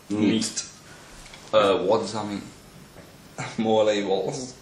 Neat. What does that mean? More labels.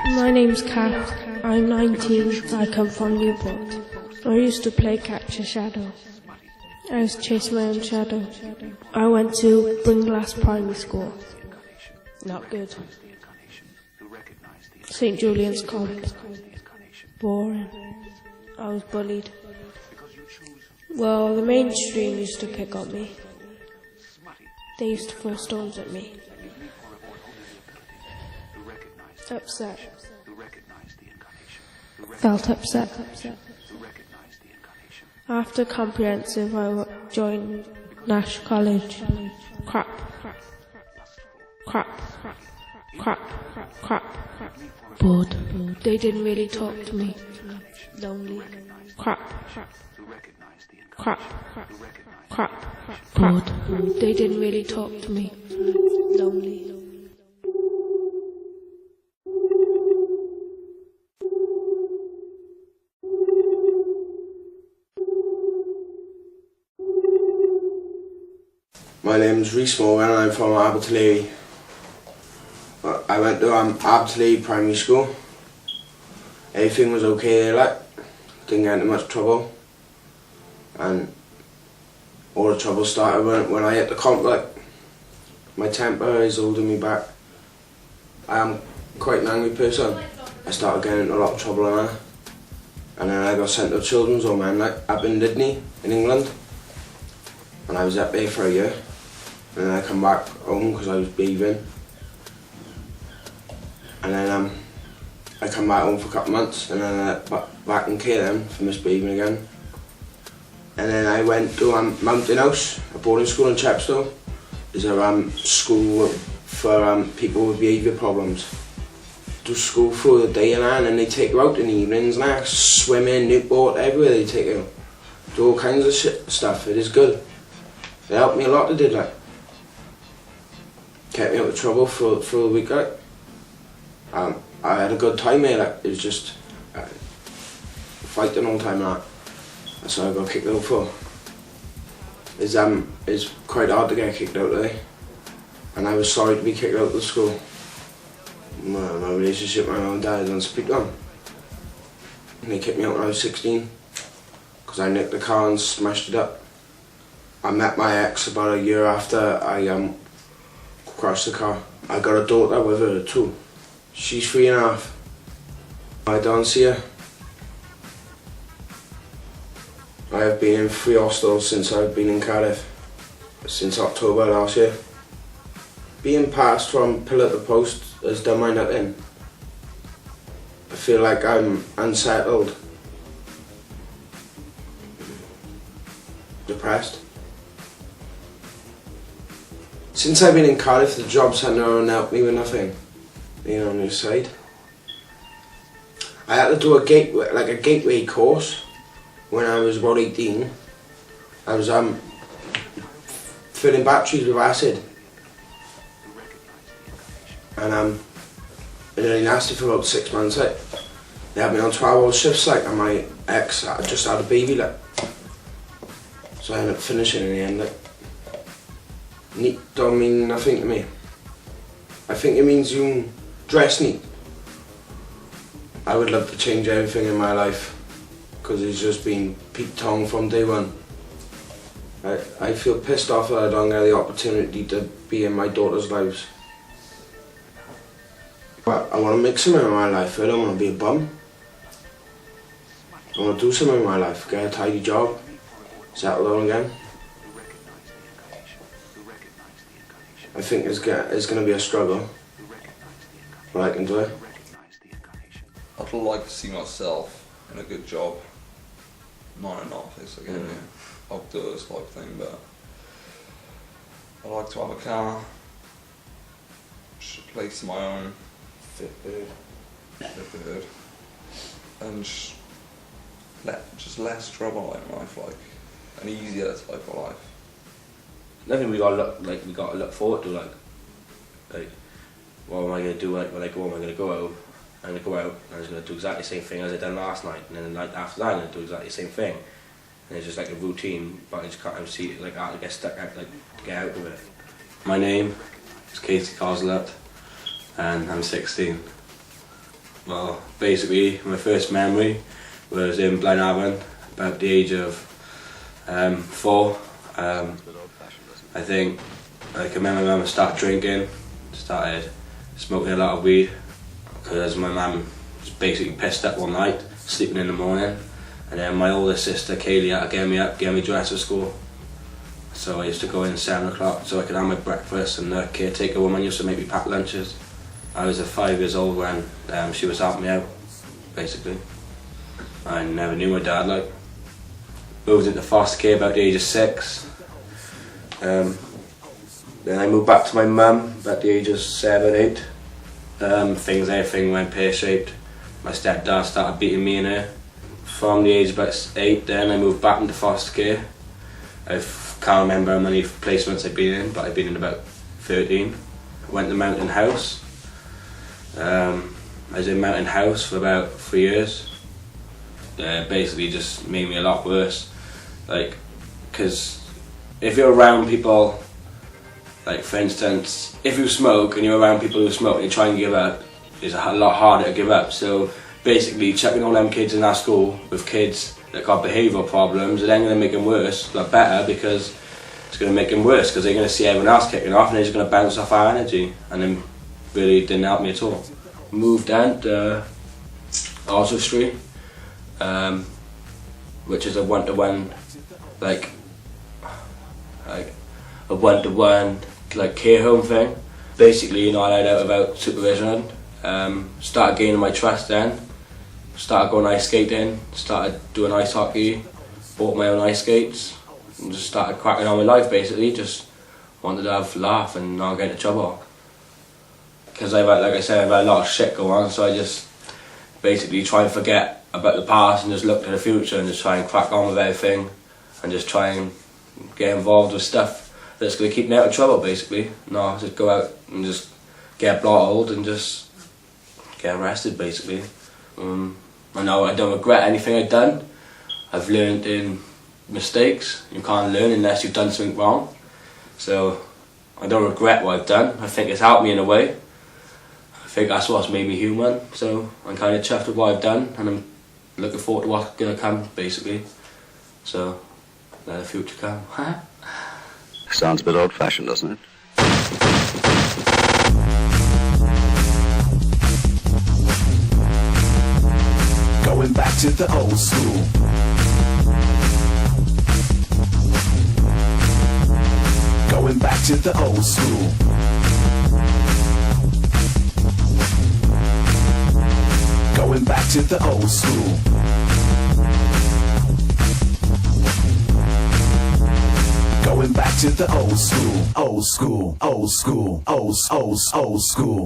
My name's Kath. I'm 19. I come from Newport. I used to play catch a shadow. I used to chase my own shadow. I went to Bringlass Primary School. Not good. St. Julian's College. Boring. I was bullied. Well, the mainstream used to pick on me. They used to throw stones at me. Upset. Felt upset. After comprehensive, I joined Nash College. Crap. Bored. They didn't really talk to me. Lonely. Crap. Bored. They didn't really talk to me. Lonely. My name's Rhys Morgan and I'm from Abertillery. I went to Abertillery Primary School. Everything was okay there, like, didn't get into much trouble. And all the trouble started when I hit the comp, like, my temper is holding me back. I am quite an angry person. I started getting into a lot of trouble and then I got sent to children's home, and like, up in Lydney in England. And I was up there for a year. And then I come back home because I was bathing. And then I come back home for a couple of months, and then back in care then for misbehaving again. And then I went to Mountain House, a boarding school in Chepstow. It's a school for people with behaviour problems. Do school for the day and then they take you out in the evenings and swimming, Newport, everywhere they take you. Do all kinds of stuff. It is good. It helped me a lot, it did, like. Kept me out of trouble for a week, like. I had a good time here, like. It was just fighting all the time, like. That's what I got kicked out for. It's quite hard to get kicked out there. And I was sorry to be kicked out of the school. My relationship with my mum and dad, I don't speak to them. And they kicked me out when I was 16 because I nicked the car and smashed it up. I met my ex about a year after I crashed the car. I got a daughter with her too. She's 3.5. I don't see her. I have been in 3 hostels since I've been in Cardiff, since October last year. Being passed from pillar to post has done my nothing. I feel like I'm unsettled, depressed. Since I've been in Cardiff, the job centre hasn't helped me with nothing, being on this side. I had to do a gateway course when I was about 18. I was filling batteries with acid. And it only lasted for about 6 months. Like. They had me on 12-hour shifts, like, and my ex just had a baby, like. So I ended up finishing in the end, like. Neat don't mean nothing to me. I think it means you dress neat. I would love to change everything in my life because it's just been Pete Tong from day one. I feel pissed off that I don't get the opportunity to be in my daughter's lives. But I want to make something in my life. I don't want to be a bum. I want to do something in my life, get a tidy job, settle down again. I think it's going to be a struggle, but I can do it. I'd like to see myself in a good job. not in an office again, outdoors type thing, but I like to have a car, just a place of my own, fit bird, and just less trouble in life, like an easier type of life. Nothing we got to look forward to, like what am I going to do, like when I go home? I'm going to go out, and I'm going to do exactly the same thing as I done last night, and then the night after that I'm going to do exactly the same thing, and it's just like a routine, but I just can't see it, like I have to get stuck out, like to get out of it. My name is Casey Coslet, and I'm 16. Well, basically my first memory was in Blaenavon, about the age of 4. I think I can remember my mum started drinking, started smoking a lot of weed, because my mum was basically pissed up one night, sleeping in the morning, and then my older sister Kaylee had to get me up, get me dressed for school. So I used to go in at 7 o'clock so I could have my breakfast, and the caretaker woman used to make me pack lunches. I was 5 years old when she was helping me out, basically. I never knew my dad, like. Moved into foster care about the age of 6. Then I moved back to my mum about the age of 7, 8. Everything went pear-shaped. My stepdad started beating me and her. From the age of about 8 then I moved back into foster care. I can't remember how many placements I've been in, but I've been in about 13. I went to Mountain House. I was in Mountain House for about 3 years. Basically just made me a lot worse. Like, because if you're around people, like for instance, if you smoke and you're around people who smoke and you try and give up, it's a lot harder to give up. So basically chucking all them kids in our school with kids that got behavioural problems, it ain't going to make them worse, but better, because it's going to make them worse, because they're going to see everyone else kicking off and they're just going to bounce off our energy, and then really didn't help me at all. Moved down to Oswald Street, which is a one-to-one, like a one-to-one care home thing. Basically, you're not allowed out without supervision. Started gaining my trust then. Started going ice skating. Started doing ice hockey. Bought my own ice skates. And just started cracking on with life. Basically, just wanted to have a laugh and not get into trouble. Because like I said, I've had a lot of shit go on, so I just basically try and forget about the past and just look to the future and just try and crack on with everything and just try and get involved with stuff that's going to keep me out of trouble, basically. No, just go out and just get blotted and just get arrested, basically. I know I don't regret anything I've done. I've learned in mistakes. You can't learn unless you've done something wrong. So I don't regret what I've done. I think it's helped me in a way. I think that's what's made me human. So I'm kind of chuffed with what I've done, and I'm looking forward to what's going to come, basically. So let the future come. Sounds a bit old-fashioned, doesn't it? Going back to the old school. Going back to the old school. Going back to the old school. Going back to the old school, old school, old school, old school.